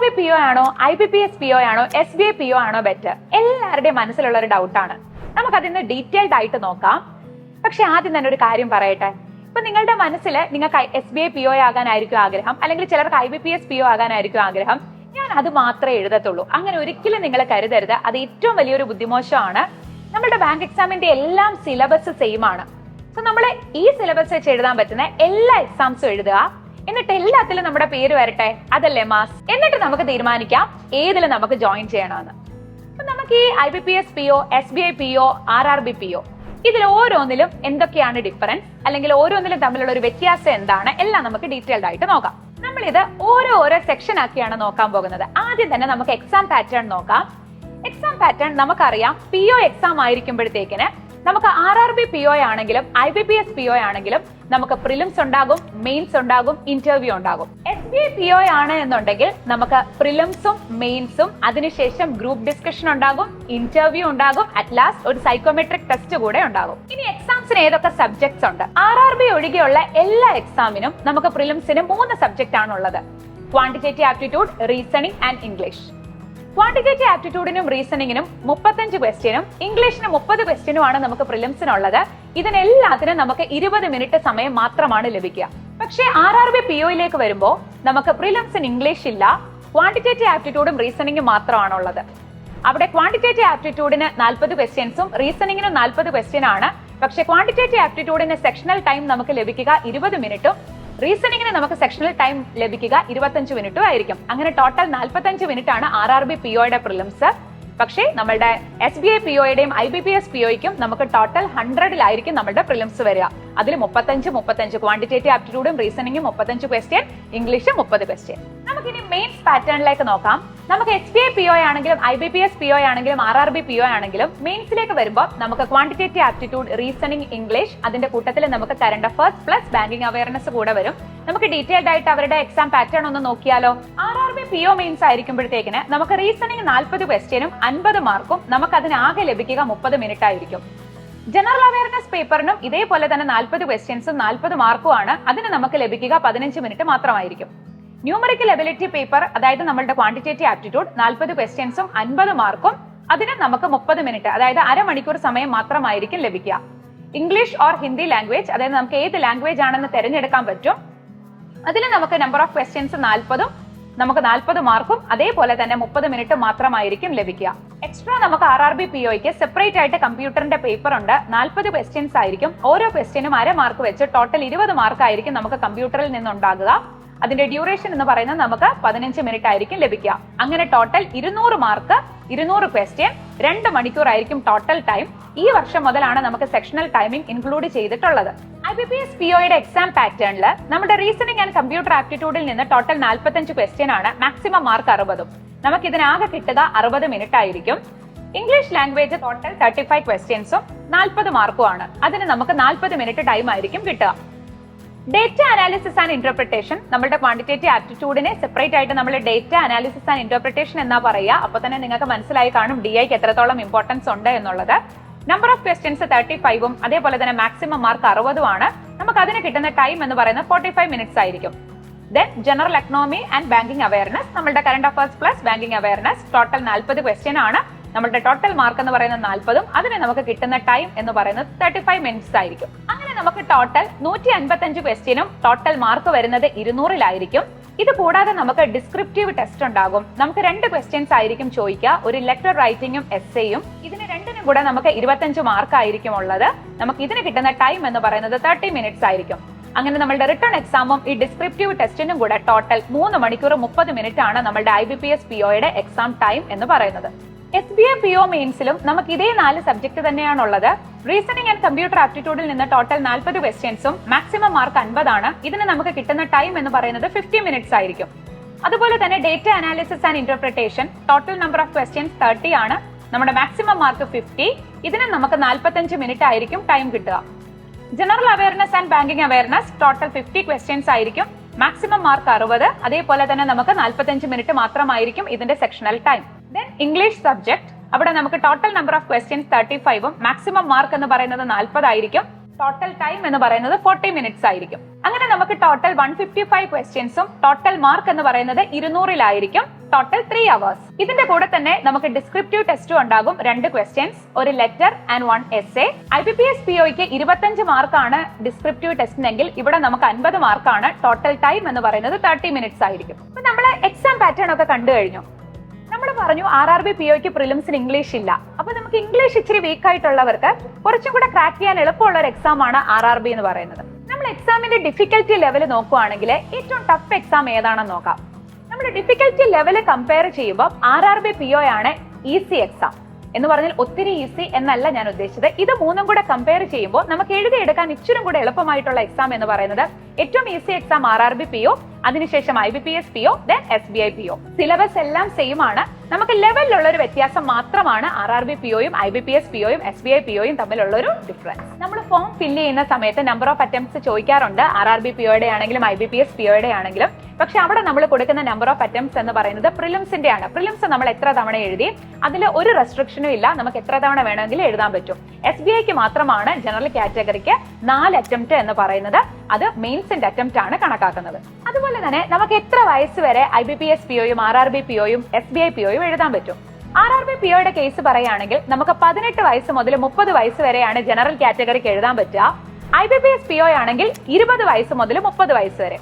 RRB PO ആണോ IBPS PO ആണോ SBI PO ആണോ ബെറ്റർ? എല്ലാവരുടെയും മനസ്സിലുള്ള ഒരു ഡൗട്ടാണ്. നമുക്കതിന് ഡീറ്റെയിൽഡ് ആയിട്ട് നോക്കാം. പക്ഷെ ആദ്യം തന്നെ ഒരു കാര്യം പറയട്ടെ. ഇപ്പൊ നിങ്ങളുടെ മനസ്സിൽ നിങ്ങൾക്ക് SBI PO ആകാനായിരിക്കും ആഗ്രഹം, അല്ലെങ്കിൽ ചിലർക്ക് IBPS PO ആകാനായിരിക്കും ആഗ്രഹം. ഞാൻ അത് മാത്രമേ എഴുതത്തുള്ളൂ. അങ്ങനെ ഒരിക്കലും നിങ്ങൾ കരുതരുത്. അത് ഏറ്റവും വലിയൊരു ബുദ്ധിമോശമാണ്. നമ്മുടെ ബാങ്ക് എക്സാമിന്റെ എല്ലാം സിലബസ് സെയിം ആണ്. സോ നമ്മൾ ഈ സിലബസ് വെച്ച് എഴുതാൻ പറ്റുന്ന എല്ലാ എക്സാംസും എഴുതുക. എന്നിട്ട് എല്ലാത്തിലും നമ്മുടെ പേര് വരട്ടെ, അതല്ലേ മാസ്. എന്നിട്ട് നമുക്ക് തീരുമാനിക്കാം ഏതിൽ നമുക്ക് ജോയിൻ ചെയ്യണമെന്ന്. അപ്പൊ നമുക്ക് ഈ IBPS PO, SBI PO, RRB PO ഇതിൽ ഓരോന്നിലും എന്തൊക്കെയാണ് ഡിഫറൻസ്, അല്ലെങ്കിൽ ഓരോന്നിലും തമ്മിലുള്ള ഒരു വ്യത്യാസം എന്താണ്, എല്ലാം നമുക്ക് ഡീറ്റെയിൽഡ് ആയിട്ട് നോക്കാം. നമ്മളിത് ഓരോ സെക്ഷൻ ആക്കിയാണ് നോക്കാൻ പോകുന്നത്. ആദ്യം തന്നെ നമുക്ക് എക്സാം പാറ്റേൺ നോക്കാം. എക്സാം പാറ്റേൺ നമുക്കറിയാം. PO എക്സാം ആയിരിക്കുമ്പോഴത്തേക്കിന് നമുക്ക് RRB PO ആണെങ്കിലും IBPS PO ആണെങ്കിലും നമുക്ക് പ്രിലിംസ് ഉണ്ടാകും, മെയിൻസ് ഉണ്ടാകും, ഇന്റർവ്യൂ ഉണ്ടാകും. SBI PO ആണ് എന്നുണ്ടെങ്കിൽ നമുക്ക് പ്രിലിംസും മെയിൻസും അതിനുശേഷം ഗ്രൂപ്പ് ഡിസ്കഷൻ ഉണ്ടാകും, ഇന്റർവ്യൂ ഉണ്ടാകും, അറ്റ് ലാസ്റ്റ് ഒരു സൈക്കോമെട്രിക് ടെസ്റ്റ് കൂടെ ഉണ്ടാകും. ഇനി എക്സാംസിന് ഏതൊക്കെ സബ്ജക്ട്സ് ഉണ്ട്? RRB ഒഴികെയുള്ള എല്ലാ എക്സാമിനും നമുക്ക് പ്രിലിംസിന് 3 സബ്ജക്ട് ആണുള്ളത്. Quantitative aptitude, reasoning and English. Quantitative ആപ്റ്റിറ്റ്യൂഡിനും റീസണിങ്ങിനും 35 ക്വസ്റ്റ്യനും ഇംഗ്ലീഷിന് 30 ക്വസ്റ്റ്യനുമാണ് നമുക്ക് പ്രിലിംസിനുള്ളത്. ഇതിനെല്ലാത്തിനും നമുക്ക് 20 മിനിറ്റ് സമയം മാത്രമാണ് ലഭിക്കുക. പക്ഷേ RRB POയിലേക്ക് വരുമ്പോൾ നമുക്ക് പ്രിലിംസിന് ഇംഗ്ലീഷ് ഇല്ല, ക്വാണ്ടിറ്റേറ്റീവ് ആപ്റ്റിറ്റ്യൂഡും റീസണിങ്ങും മാത്രമാണുള്ളത്. അവിടെ ക്വാണ്ടിറ്റേറ്റീവ് ആപ്റ്റിറ്റ്യൂഡിന് 40 ക്വസ്റ്റ്യൻസും റീസണിങ്ങിനും 40 ക്വസ്റ്റ്യൻ ആണ്. പക്ഷേ ക്വാണ്ടിറ്റേറ്റീവ് ആപ്റ്റിറ്റ്യൂഡിന് സെക്ഷണൽ ടൈം നമുക്ക് ലഭിക്കുക 20 മിനിറ്റും, റീസണിങ്ങിന് നമുക്ക് സെക്ഷണൽ ടൈം ലഭിക്കുക 25 മിനിറ്റും ആയിരിക്കും. അങ്ങനെ ടോട്ടൽ 45 മിനിറ്റ് ആണ് RRB POയുടെ പ്രിലിംസ്. പക്ഷേ നമ്മളുടെ SBI POയുടെയും IBPS POയ്ക്കും നമുക്ക് ടോട്ടൽ 100ലായിരിക്കും നമ്മുടെ പ്രിലിംസ് വരിക. അതിൽ 35 ക്വാണ്ടിറ്റേറ്റീവ് ആപ്റ്റിറ്റ്യൂഡും റീസണിങ്ങും 35 ക്വസ്റ്റ്യൻ, ഇംഗ്ലീഷും 30 ക്വസ്റ്റ്യൻ. നമുക്കിനി മെയിൻസ് പാറ്റേണിലേക്ക് നോക്കാം. നമുക്ക് SBI PO ആണെങ്കിലും IBPS PO ആണെങ്കിലും RRB PO ആണെങ്കിലും മെയിൻസിലേക്ക് വരുമ്പോൾ നമുക്ക് ക്വാണ്ടിറ്റേറ്റീവ് ആപ്റ്റിറ്റ്യൂഡ്, റീസണിംഗ്, ഇംഗ്ലീഷ്, അതിന്റെ കൂട്ടത്തിൽ നമുക്ക് current affairs plus banking awareness കൂടെ വരും. നമുക്ക് ഡീറ്റെയിൽഡ് ആയിട്ട് അവരുടെ എക്സാം പാറ്റേൺ ഒന്ന് നോക്കിയാലോ. RRB PO മെയിൻസ് ആയിരിക്കുമ്പോഴത്തേക്കിന് നമുക്ക് റീസണിംഗ് 40 ക്വസ്റ്റ്യനും 50 മാർക്കും, നമുക്ക് അതിന് ആകെ ലഭിക്കുക 30 മിനിറ്റ് ആയിരിക്കും. ജനറൽ അവയർനെസ് പേപ്പറിനും ഇതേപോലെ തന്നെ 40 ക്വസ്റ്റ്യൻസും 40 മാർക്കും ആണ്. അതിന് നമുക്ക് ലഭിക്കുക 15 മിനിറ്റ് മാത്രമായിരിക്കും. ന്യൂമറിക്കൽ എബിലിറ്റി പേപ്പർ, അതായത് നമ്മളുടെ ക്വാണ്ടിറ്റേറ്റീവ് ആപ്റ്റിറ്റ്യൂഡ്, 40 ക്വസ്റ്റ്യൻസും 50 മാർക്കും, അതിന് നമുക്ക് 30 മിനിറ്റ്, അതായത് അരമണിക്കൂർ സമയം മാത്രമായിരിക്കും ലഭിക്കുക. ഇംഗ്ലീഷ് ഓർ ഹിന്ദി ലാംഗ്വേജ്, അതായത് നമുക്ക് ഏത് ലാംഗ്വേജ് ആണെന്ന് തിരഞ്ഞെടുക്കാൻ പറ്റും. അതിൽ നമുക്ക് നമ്പർ ഓഫ് ക്വസ്റ്റ്യൻസ് 40ഉം നമുക്ക് 40 മാർക്കും, അതേപോലെ തന്നെ 30 മിനിറ്റ് മാത്രമായിരിക്കും ലഭിക്കുക. എക്സ്ട്രാ നമുക്ക് RRB POയ്ക്ക് സെപ്പറേറ്റ് ആയിട്ട് കമ്പ്യൂട്ടറിന്റെ പേപ്പർ ഉണ്ട്. 40 ക്വസ്റ്റ്യൻസ് ആയിരിക്കും. ഓരോ ക്വസ്റ്റ്യനും അര മാർക്ക് വെച്ച് ടോട്ടൽ 20 മാർക്ക് ആയിരിക്കും നമുക്ക് കമ്പ്യൂട്ടറിൽ നിന്നുണ്ടാകുക. അതിന്റെ ഡ്യൂറേഷൻ എന്ന് പറയുന്നത് നമുക്ക് 15 മിനിറ്റ് ആയിരിക്കും ലഭിക്കുക. അങ്ങനെ ടോട്ടൽ 200 മാർക്ക്, 200 ക്വസ്റ്റ്യൻ, 2 മണിക്കൂർ ആയിരിക്കും ടോട്ടൽ ടൈം. ഈ വർഷം മുതലാണ് നമുക്ക് സെക്ഷണൽ ടൈമിംഗ് ഇൻക്ലൂഡ് ചെയ്തിട്ടുള്ളത്. IBPS POയുടെ എക്സാം പാറ്റേണിൽ നമ്മുടെ റീസണിംഗ് ആൻഡ് കമ്പ്യൂട്ടർ ആപ്റ്റിറ്റ്യൂഡിൽ നിന്ന് ടോട്ടൽ 45 ക്വസ്റ്റ്യൻ ആണ്. മാക്സിമം മാർക്ക് 60ഉം. നമുക്ക് ഇതിനാകെ കിട്ടുക 60 മിനിറ്റ് ആയിരിക്കും. ഇംഗ്ലീഷ് ലാംഗ്വേജ് ടോട്ടൽ 35 ക്വസ്റ്റ്യൻസും 40 മാർക്കും ആണ്. അതിന് നമുക്ക് 40 മിനിറ്റ് ടൈം ആയിരിക്കും കിട്ടുക. ഡേറ്റ അനാലിസിസ് ആൻഡ് ഇന്റർപ്രിട്ടേഷൻ, നമ്മുടെ ക്വാണ്ടിറ്റേറ്റീവ് ആപ്റ്റിറ്റ്യൂഡിനെ സെപ്പറേറ്റ് ആയിട്ട് നമ്മൾ ഡേറ്റ അനാലിസിസ് ആൻഡ് ഇന്റർപ്രിട്ടേഷൻ എന്നാ പറയുക. അപ്പൊ തന്നെ നിങ്ങൾക്ക് മനസ്സിലായി കാണും DIക്ക് എത്രത്തോളം ഇമ്പോർട്ടൻസ് ഉണ്ട് എന്നുള്ളത്. നമ്പർ ഓഫ് ക്വസ്റ്റ്യൻസ് 35ഉം അതേപോലെ തന്നെ മാക്സിമം മാർക്ക് 60ഉം ആണ്. നമുക്ക് അതിന് കിട്ടുന്ന ടൈം എന്ന് പറയുന്നത് 45 മിനിറ്റ്സ് ആയിരിക്കും. Then general economy and banking awareness, നമ്മുടെ current affairs plus banking awareness, total 40 question ആണ്. നമ്മുടെ ടോട്ടൽ മാർക്ക് എന്ന് പറയുന്നത് 40ഉം അതിന് നമുക്ക് കിട്ടുന്ന ടൈം എന്ന് പറയുന്നത് 35 മിനിറ്റ്സ് ആയിരിക്കും. അങ്ങനെ നമുക്ക് ടോട്ടൽ 155 ക്വസ്റ്റ്യനും ടോട്ടൽ മാർക്ക് വരുന്നത് 200ലായിരിക്കും. ഇത് കൂടാതെ നമുക്ക് ഡിസ്ക്രിപ്റ്റീവ് ടെസ്റ്റ് ഉണ്ടാകും. നമുക്ക് 2 ക്വസ്റ്റ്യൻസ് ആയിരിക്കും ചോദിക്കുക, ഒരു ലെറ്റർ റൈറ്റിംഗും എസ്സേയും. ഇതിന് രണ്ടിനും കൂടെ നമുക്ക് 25 മാർക്ക് ആയിരിക്കും ഉള്ളത്. നമുക്ക് ഇതിന് കിട്ടുന്ന ടൈം എന്ന് പറയുന്നത് 30 മിനിറ്റ്സ് ആയിരിക്കും. അങ്ങനെ നമ്മളുടെ റിട്ടേൺ എക്സാമും ഈ ഡിസ്ക്രിപ്റ്റീവ് ടെസ്റ്റിനും കൂടെ ടോട്ടൽ 3 മണിക്കൂർ 30 മിനിറ്റ് ആണ് നമ്മളുടെ IBPS POയുടെ എക്സാം ടൈം എന്ന് പറയുന്നത്. SBI PO മെയിൻസിലും നമുക്ക് ഇതേ 4 സബ്ജക്ട് തന്നെയാണുള്ളത്. റീസണിംഗ് ആൻഡ് കമ്പ്യൂട്ടർ ആപ്റ്റിറ്റ്യൂഡിൽ നിന്ന് ടോട്ടൽ 40 ക്വസ്റ്റ്യൻസും മാക്സിമം മാർക്ക് 50 ആണ്. ഇതിന് നമുക്ക് കിട്ടുന്ന ടൈം എന്ന് പറയുന്നത് 50 മിനിറ്റ്സ് ആയിരിക്കും. അതുപോലെ തന്നെ data analysis and interpretation, total number of questions 30 ആണ്. നമ്മുടെ മാക്സിമം മാർക്ക് 50. ഇതിന് നമുക്ക് 45 മിനിറ്റ് ആയിരിക്കും ടൈം കിട്ടുക. General awareness and banking awareness, total 50 questions ആയിരിക്കും. Maximum mark 60. അതേപോലെ തന്നെ നമുക്ക് 45 മിനിറ്റ് മാത്രമായിരിക്കും ഇതിന്റെ sectional time. Then English subject, അവിടെ നമുക്ക് ടോട്ടൽ നമ്പർ ഓഫ് ക്വസ്റ്റ്യൻസ് 35ഉം മാക്സിമം മാർക്ക് എന്ന് പറയുന്നത് 40 ആയിരിക്കും. ടോട്ടൽ ടൈം എന്ന് പറയുന്നത് 40 മിനിറ്റ്സ് ആയിരിക്കും. അങ്ങനെ നമുക്ക് ടോട്ടൽ 155 ക്വസ്റ്റ്യൻസും ടോട്ടൽ മാർക്ക് എന്ന് പറയുന്നത് 200ലായിരിക്കും. Total 3 hours. ഇതിന്റെ കൂടെ തന്നെ നമുക്ക് ഡിസ്ക്രിപ്റ്റീവ് ടെസ്റ്റും ഉണ്ടാകും, 2 questions, ഒരു ലെറ്റർ ആൻഡ് 1 essay. IBPS POയ്ക്ക് 25 മാർക്കാണ് ഡിസ്ക്രിപ്റ്റീവ് ടെസ്റ്റിനെങ്കിൽ ഇവിടെ നമുക്ക് 50 മാർക്കാണ്. ടോട്ടൽ ടൈം എന്ന് പറയുന്നത് 30 minutes ആയിരിക്കും. അപ്പൊ നമ്മൾ എക്സാം പാറ്റേൺ ഒക്കെ കണ്ടു കഴിഞ്ഞു. നമ്മൾ പറഞ്ഞു RRB POയ്ക്ക് പ്രിലിംസിന് ഇംഗ്ലീഷ് ഇല്ല. അപ്പൊ നമുക്ക് ഇംഗ്ലീഷ് ഇച്ചിരി വീക്ക് ആയിട്ടുള്ളവർക്ക് കുറച്ചും കൂടെ ക്രാക്ക് ചെയ്യാൻ എളുപ്പമുള്ള ഒരു എക്സാം ആണ് RRB എന്ന് പറയുന്നത്. നമ്മൾ എക്സാമിന്റെ ഡിഫിക്കൽറ്റി ലെവൽ നോക്കുവാണെങ്കിൽ ഏറ്റവും ടഫ് എക്സാം ഏതാണെന്ന് നോക്കാം. നമ്മൾ ഡിഫിക്കൽറ്റി ലെവൽ കമ്പയർ ചെയ്യുമ്പോൾ RRB PO ആണ് ഈസി എക്സാം. എന്ന് പറഞ്ഞാൽ ഒത്തിരി ഈസി എന്നല്ല ഞാൻ ഉദ്ദേശിച്ചത്. ഇത് മൂന്നും കൂടെ കമ്പയർ ചെയ്യുമ്പോൾ നമുക്ക് എഴുതിയെടുക്കാൻ ഇച്ചിരും കൂടെ എളുപ്പമായിട്ടുള്ള എക്സാം എന്ന് പറയുന്നത് ഏറ്റവും ഈസി എക്സാം RRB PO, അതിനുശേഷം IBPS PO, then SBI PO. Syllabus എല്ലാം സെയിം ആണ്. നമുക്ക് ലെവലിലുള്ള ഒരു വ്യത്യാസം മാത്രമാണ് RRB POയും IBPS POയും SBI POയും തമ്മിലുള്ള ഒരു ഡിഫറൻസ്. നമ്മൾ ഫോം ഫില്ല് ചെയ്യുന്ന സമയത്ത് നമ്പർ ഓഫ് അറ്റംപ്റ്റ്സ് ചോദിക്കാറുണ്ട്, RRB POയുടെ ആണെങ്കിലും IBPS POയുടെ ആണെങ്കിലും. പക്ഷെ അവിടെ നമ്മൾ കൊടുക്കുന്ന നമ്പർ ഓഫ് അറ്റംപ്റ്റ്സ് എന്ന് പറയുന്നത് പ്രിലിംസിന്റെ ആണ്. പ്രിലിംസ് നമ്മൾ എത്ര തവണ എഴുതി, അതിൽ ഒരു റെസ്ട്രിക്ഷനും ഇല്ല, നമുക്ക് എത്ര തവണ വേണമെങ്കിലും എഴുതാൻ പറ്റും. SBIക്ക് മാത്രമാണ് ജനറൽ കാറ്റഗറിക്ക് 4 അറ്റംപ്റ്റ് എന്ന് പറയുന്നത്, അത് മെയിൻസിന്റെ അറ്റംപ്റ്റ് ആണ് കണക്കാക്കുന്നത്. അതുപോലെ തന്നെ നമുക്ക് എത്ര വയസ്സ് വരെ IBPS POയും RRB POയും SBI POയും എഴുതാൻ പറ്റും. RRB POയുടെ കേസ് പറയുകയാണെങ്കിൽ നമുക്ക് 18 വയസ്സ് മുതൽ 30 വയസ്സ് വരെയാണ് ജനറൽ കാറ്റഗറിക്ക് എഴുതാൻ പറ്റുക. IBPS PO ആണെങ്കിൽ 20 വയസ്സ് മുതൽ 30 വയസ്സ് വരെ.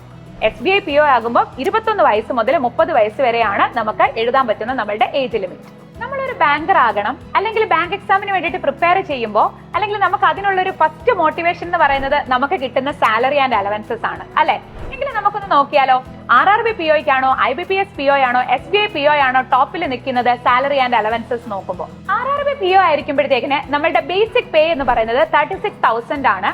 SBI PO ആകുമ്പോൾ 21 വയസ്സ് മുതൽ 30 വയസ്സ് വരെയാണ് നമുക്ക് എഴുതാൻ പറ്റുന്ന നമ്മളുടെ ഏജ് ലിമിറ്റ്. നമ്മളൊരു ബാങ്കർ ആകണം, അല്ലെങ്കിൽ ബാങ്ക് എക്സാമിന് വേണ്ടിയിട്ട് പ്രിപ്പയർ ചെയ്യുമ്പോൾ, അല്ലെങ്കിൽ നമുക്ക് അതിനുള്ള ഒരു ഫസ്റ്റ് മോട്ടിവേഷൻ എന്ന് പറയുന്നത് നമുക്ക് കിട്ടുന്ന സാലറി ആൻഡ് അലവൻസസ് ആണ്, അല്ലെ? എങ്കിലും നമുക്കൊന്ന് നോക്കിയാലോ, RRB POയ്ക്കാണോ IBPS PO ആണോ SBI PO ആണോ ടോപ്പിൽ നിൽക്കുന്നത് സാലറി ആൻഡ് അലവൻസസ് നോക്കുമ്പോൾ? RRB PO ആയിരിക്കുമ്പോഴത്തേക്കിന് നമ്മളുടെ ബേസിക് പേ എന്ന് പറയുന്നത് 36,000 ആണ്.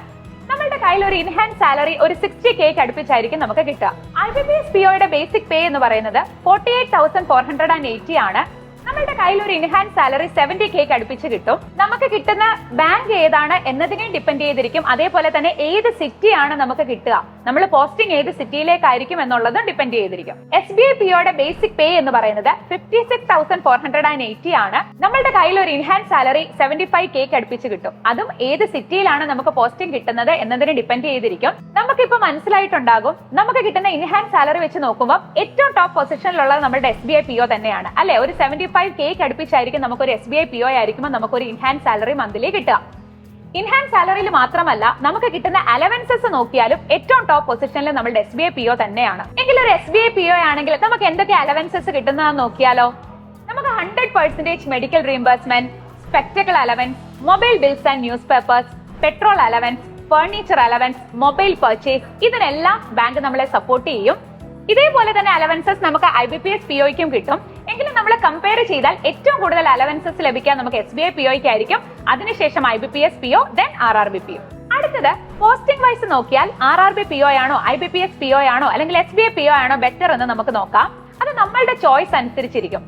നമ്മളുടെ കയ്യിൽ ഒരു ഇൻഹാൻസ് സാലറി ഒരു 60K അടുപ്പിച്ചായിരിക്കും നമുക്ക് കിട്ടുക. IBPS POയുടെ ബേസിക് പേ എന്ന് പറയുന്നത് 48,480 ആണ്. നമ്മളുടെ കയ്യിൽ ഒരു ഇൻഹാൻസ് സാലറി 70K അടുപ്പിച്ച് കിട്ടും. നമുക്ക് കിട്ടുന്ന ബാങ്ക് ഏതാണ് എന്നതിനെ ഡിപ്പെൻഡ് ചെയ്തിരിക്കും. അതേപോലെ തന്നെ ഏത് സിറ്റി ആണ് നമുക്ക് കിട്ടുക, നമ്മൾ പോസ്റ്റിംഗ് ഏത് സിറ്റിയിലേക്കായിരിക്കും എന്നുള്ളതും ഡിപ്പെൻഡ് ചെയ്തിരിക്കും. SBI POയുടെ ബേസിക് പേ എന്ന് പറയുന്നത് 56,480 ആണ്. നമ്മളുടെ കയ്യിൽ ഒരു ഇൻഹാൻസ് സാലറി 75K അടുപ്പിച്ച് കിട്ടും. അതും ഏത് സിറ്റിയിലാണ് നമുക്ക് പോസ്റ്റിംഗ് കിട്ടുന്നത് എന്നതിനെ ഡിപ്പെൻഡ് ചെയ്തിരിക്കും. നമുക്കിപ്പോ മനസ്സിലായിട്ടുണ്ടാകും, നമുക്ക് കിട്ടുന്ന ഇൻഹാൻസ് സാലറി വെച്ച് നോക്കുമ്പോൾ ഏറ്റവും ടോപ്പ് പൊസിഷനിലുള്ളത് നമ്മുടെ SBI PO തന്നെയാണ്, അല്ലെ? ഒരു 75K അടുപ്പിച്ചായിരിക്കും നമുക്കൊരു SBI PO ആയിരിക്കുമ്പോൾ നമുക്കൊരു ഇൻഹാൻസ് സാലറി മന്ത്ലി കിട്ടുക. ഇൻഹാൻസ് സാലറിയിൽ മാത്രമല്ല, നമുക്ക് കിട്ടുന്ന അലവൻസസ് നോക്കിയാലും ഏറ്റവും ടോപ്പ് പൊസിഷനിൽ നമ്മുടെ SBI PO തന്നെയാണ്. എങ്കിൽ ഒരു SBI PO ആണെങ്കിൽ നമുക്ക് എന്തൊക്കെ അലവൻസസ് കിട്ടുന്നതെന്ന് നോക്കിയാലോ? നമുക്ക് 100% medical reimbursement, spectacle allowance, mobile bills and newspapers, petrol allowance, furniture allowance, mobile purchase, ഇതിനെല്ലാം ബാങ്ക് നമ്മളെ സപ്പോർട്ട് ചെയ്യും. ഇതേപോലെ തന്നെ അലവൻസസ് നമുക്ക് IBPS POയ്ക്കും കിട്ടും. എങ്കിലും നമ്മൾ കമ്പയർ ചെയ്താൽ ഏറ്റവും കൂടുതൽ അലവൻസസ് ലഭിക്കാൻ നമുക്ക് SBI POയ്ക്ക് ആയിരിക്കും, അതിനുശേഷം IBPS PO, then RRB PO. അടുത്തത് പോസ്റ്റിംഗ് വൈസ് നോക്കിയാൽ RRB PO ആണോ IBPS PO ആണോ അല്ലെങ്കിൽ SBI PO ആണോ ബെറ്റർ എന്ന് നമുക്ക് നോക്കാം. അത് നമ്മളുടെ ചോയ്സ് അനുസരിച്ചിരിക്കും.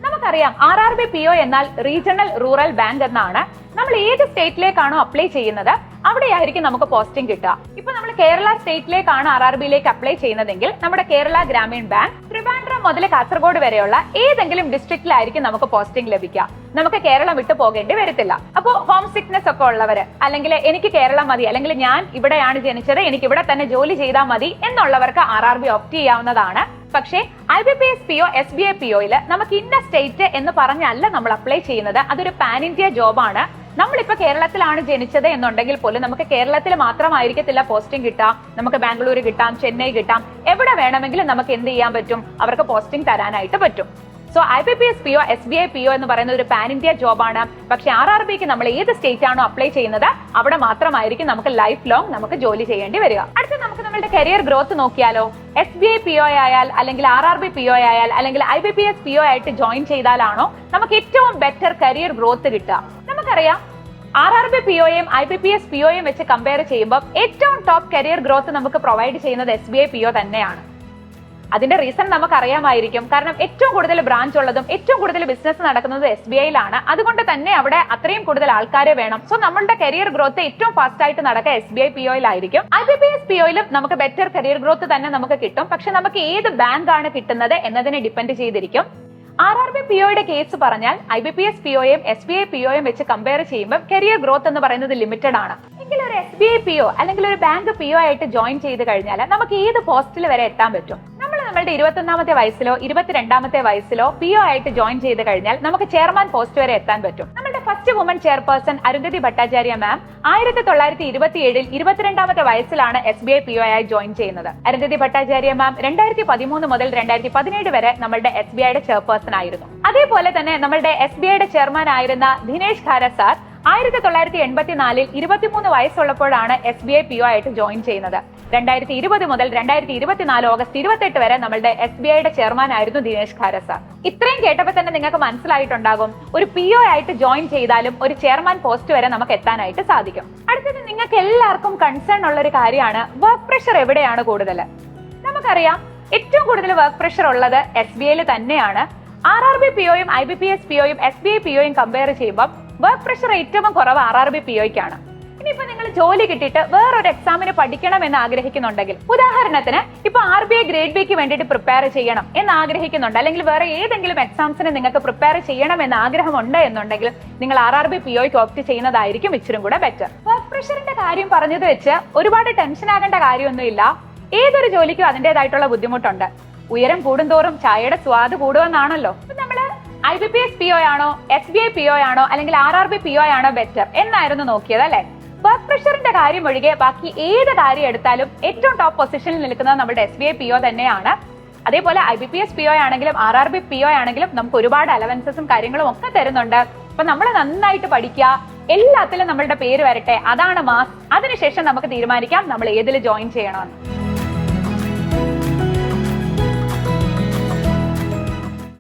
നമുക്കറിയാം RRB PO എന്നാൽ റീജിയണൽ റൂറൽ ബാങ്ക് എന്നാണ്. നമ്മൾ ഏത് സ്റ്റേറ്റിലേക്കാണോ അപ്ലൈ ചെയ്യുന്നത് അവിടെയായിരിക്കും നമുക്ക് പോസ്റ്റിംഗ് കിട്ടുക. ഇപ്പൊ നമ്മൾ കേരള സ്റ്റേറ്റിലേക്കാണ് RRBയിലേക്ക് അപ്ലൈ ചെയ്യുന്നതെങ്കിൽ നമ്മുടെ കേരള ഗ്രാമീൺ ബാങ്ക് ട്രിവാൻഡ്രം മുതൽ കാസർഗോഡ് വരെയുള്ള ഏതെങ്കിലും ഡിസ്ട്രിക്റ്റിലായിരിക്കും നമുക്ക് പോസ്റ്റിംഗ് ലഭിക്കുക. നമുക്ക് കേരളം വിട്ടു പോകേണ്ടി വരത്തില്ല. അപ്പോൾ ഹോം സിക്നെസ് ഒക്കെ ഉള്ളവര്, അല്ലെങ്കിൽ എനിക്ക് കേരളം മതി, അല്ലെങ്കിൽ ഞാൻ ഇവിടെയാണ് ജനിച്ചത്, എനിക്ക് ഇവിടെ തന്നെ ജോലി ചെയ്താൽ മതി എന്നുള്ളവർക്ക് RRB ഓപ്റ്റ് ചെയ്യാവുന്നതാണ്. പക്ഷേ IBPS PO SBI POയിൽ നമുക്ക് ഇന്ന സ്റ്റേറ്റ് എന്ന് പറഞ്ഞല്ല നമ്മൾ അപ്ലൈ ചെയ്യുന്നത്. അതൊരു പാൻ ഇന്ത്യ ജോബാണ്. നമ്മളിപ്പോ കേരളത്തിലാണ് ജനിച്ചത് എന്നുണ്ടെങ്കിൽ പോലും നമുക്ക് കേരളത്തിൽ മാത്രമായിരിക്കത്തില്ല പോസ്റ്റിംഗ് കിട്ടാം. നമുക്ക് ബാംഗ്ലൂർ കിട്ടാം, ചെന്നൈ കിട്ടാം, എവിടെ വേണമെങ്കിലും നമുക്ക് എന്ത് ചെയ്യാൻ പറ്റും, അവർക്ക് പോസ്റ്റിംഗ് തരാനായിട്ട് പറ്റും. So IBPS PO SBI PO എന്ന് പറയുന്നത് ഒരു പാൻ ഇന്ത്യ ജോബാണ്. പക്ഷെ RRBക്ക് നമ്മൾ ഏത് സ്റ്റേറ്റ് ആണോ അപ്ലൈ ചെയ്യുന്നത് അവിടെ മാത്രമായിരിക്കും നമുക്ക് ലൈഫ് ലോങ് നമുക്ക് ജോലി ചെയ്യേണ്ടി വരിക. അടുത്ത നമുക്ക് നമ്മുടെ കരിയർ ഗ്രോത്ത് നോക്കിയാലോ? SBI PO ആയാൽ അല്ലെങ്കിൽ RRB PO ആയാൽ അല്ലെങ്കിൽ IBPS PO ആയിട്ട് ജോയിൻ ചെയ്താലാണോ നമുക്ക് ഏറ്റവും ബെറ്റർ കരിയർ ഗ്രോത്ത് കിട്ടുക? നമുക്കറിയാം RRB POയും IBPS POയും വെച്ച് കമ്പയർ ചെയ്യുമ്പോൾ ഏറ്റവും ടോപ്പ് കരിയർ ഗ്രോത്ത് നമുക്ക് പ്രൊവൈഡ് ചെയ്യുന്നത് SBI PO തന്നെയാണ്. അതിന്റെ റീസൺ നമുക്ക് അറിയാമായിരിക്കും. കാരണം ഏറ്റവും കൂടുതൽ ബ്രാഞ്ച് ഉള്ളതും ഏറ്റവും കൂടുതൽ ബിസിനസ് നടക്കുന്നത് SBIയിലാണ്. അതുകൊണ്ട് തന്നെ അവിടെ അത്രയും കൂടുതൽ ആൾക്കാരെ വേണം. സോ നമ്മളുടെ കരിയർ ഗ്രോത്ത് ഏറ്റവും ഫാസ്റ്റ് ആയിട്ട് നടക്കുക SBI POയിലായിരിക്കും. IBPS POയിലും നമുക്ക് ബെറ്റർ കരിയർ ഗ്രോത്ത് തന്നെ നമുക്ക് കിട്ടും. പക്ഷെ നമുക്ക് ഏത് ബാങ്ക് ആണ് കിട്ടുന്നത് എന്നതിനെ ഡിപ്പെൻഡ് ചെയ്തിരിക്കും. RRB POയുടെ കേസ് പറഞ്ഞാൽ IBPS POയും SBI POയും വെച്ച് കമ്പയർ ചെയ്യുമ്പോൾ കരിയർ ഗ്രോത്ത് എന്ന് പറയുന്നത് ലിമിറ്റഡ് ആണ്. എങ്കിൽ ഒരു SBI PO അല്ലെങ്കിൽ ഒരു ബാങ്ക് PO ആയിട്ട് ജോയിൻ ചെയ്ത് കഴിഞ്ഞാൽ നമുക്ക് ഏത് പോസ്റ്റിൽ വരെ എത്താൻ പറ്റും. നമ്മളുടെ നമ്മളുടെ 21ാമത്തെ വയസ്സിലോ 22ാമത്തെ വയസ്സിലോ PO ആയിട്ട് ജോയിൻ ചെയ്ത് കഴിഞ്ഞാൽ നമുക്ക് ചെയർമാൻ പോസ്റ്റ് വരെ എത്താൻ പറ്റും. നമ്മുടെ first woman chairperson Arundhati Bhattacharya ma'am 1927 22ാമത്തെ വയസ്സിലാണ് SBI PO ആയി ജോയിൻ ചെയ്യുന്നത്. അരുന്ധതി ഭട്ടാചാര്യ മാം 2013 മുതൽ 2017 വരെ നമ്മളുടെ SBIയുടെ ചെയർപേഴ്സൺ ആയിരുന്നു. അതേപോലെ തന്നെ നമ്മളുടെ SBIയുടെ ചെയർമാൻ ആയിരുന്ന ദിനേശ് ഖാര സാർ 1984 23 വയസ്സുള്ളപ്പോഴാണ് SBI PO ആയിട്ട് ജോയിൻ ചെയ്യുന്നത്. 2020 മുതൽ 2024 ഓഗസ്റ്റ് 28 വരെ നമ്മളുടെ SBIയുടെ ചെയർമാൻ ആയിരുന്നു ദിനേശ് ഖാര സാർ. ഇത്രയും കേട്ടപ്പോൾ തന്നെ നിങ്ങൾക്ക് മനസ്സിലായിട്ടുണ്ടാകും ഒരു PO ആയിട്ട് ജോയിൻ ചെയ്താലും ഒരു ചെയർമാൻ പോസ്റ്റ് വരെ നമുക്ക് എത്താനായിട്ട് സാധിക്കും. അടുത്തത് നിങ്ങൾക്ക് എല്ലാവർക്കും കൺസേൺ ഉള്ള ഒരു കാര്യമാണ് വർക്ക് പ്രഷർ എവിടെയാണ് കൂടുതൽ. നമുക്കറിയാം ഏറ്റവും കൂടുതൽ വർക്ക് പ്രഷർ ഉള്ളത് SBIയിൽ തന്നെയാണ്. RRB POയും IBPS POയും SBI POയും കമ്പയർ ചെയ്യുമ്പോൾ വർക്ക് പ്രഷർ ഏറ്റവും കുറവ് RRB POയ്ക്കാണ്. ഇനിയിപ്പോ നിങ്ങൾ ജോലി കിട്ടിയിട്ട് വേറൊരു എക്സാമിന് പഠിക്കണം എന്ന് ആഗ്രഹിക്കുന്നുണ്ടെങ്കിൽ, ഉദാഹരണത്തിന് ഇപ്പൊ RBI ഗ്രേഡ് ബിക്ക് വേണ്ടിയിട്ട് പ്രിപ്പയർ ചെയ്യണം എന്ന് ആഗ്രഹിക്കുന്നുണ്ട്, അല്ലെങ്കിൽ വേറെ ഏതെങ്കിലും എക്സാംസിന് നിങ്ങൾക്ക് പ്രിപ്പയർ ചെയ്യണം എന്ന് ആഗ്രഹമുണ്ട് എന്നുണ്ടെങ്കിൽ നിങ്ങൾ RRB POയ്ക്ക് ഓപ്റ്റ് ചെയ്യുന്നതായിരിക്കും ഇച്ചിരും കൂടെ ബെറ്റർ. വർക്ക് പ്രഷറിന്റെ കാര്യം പറഞ്ഞത് വെച്ച് ഒരുപാട് ടെൻഷൻ ആകേണ്ട കാര്യമൊന്നുമില്ല. ഏതൊരു ജോലിക്കും അതിന്റേതായിട്ടുള്ള ബുദ്ധിമുട്ടുണ്ട്. ഉയരം കൂടുന്തോറും ചായയുടെ സ്വാദ് കൂടുമെന്നാണല്ലോ. നമ്മള് IBPS PO ആണോ SBI PO ആണോ അല്ലെങ്കിൽ RRB PO ആണോ ബെറ്റർ എന്നായിരുന്നു നോക്കിയത് അല്ലെ. വർക്ക് പ്രഷറിന്റെ കാര്യം ഒഴികെ ബാക്കി ഏത് കാര്യം എടുത്താലും ഏറ്റവും ടോപ്പ് പൊസിഷനിൽ നിൽക്കുന്നത് നമ്മുടെ SBI PO തന്നെയാണ്. അതേപോലെ IBPS PO ആണെങ്കിലും RRB PO ആണെങ്കിലും നമുക്ക് ഒരുപാട് അലവൻസസും കാര്യങ്ങളും ഒക്കെ തരുന്നുണ്ട്. അപ്പൊ നമ്മൾ നന്നായിട്ട് പഠിക്കുക, എല്ലാത്തിലും നമ്മളുടെ പേര് വരട്ടെ, അതാണ് മാസ്. അതിനുശേഷം നമുക്ക് തീരുമാനിക്കാം നമ്മൾ ഏതിൽ ജോയിൻ ചെയ്യണമെന്ന്.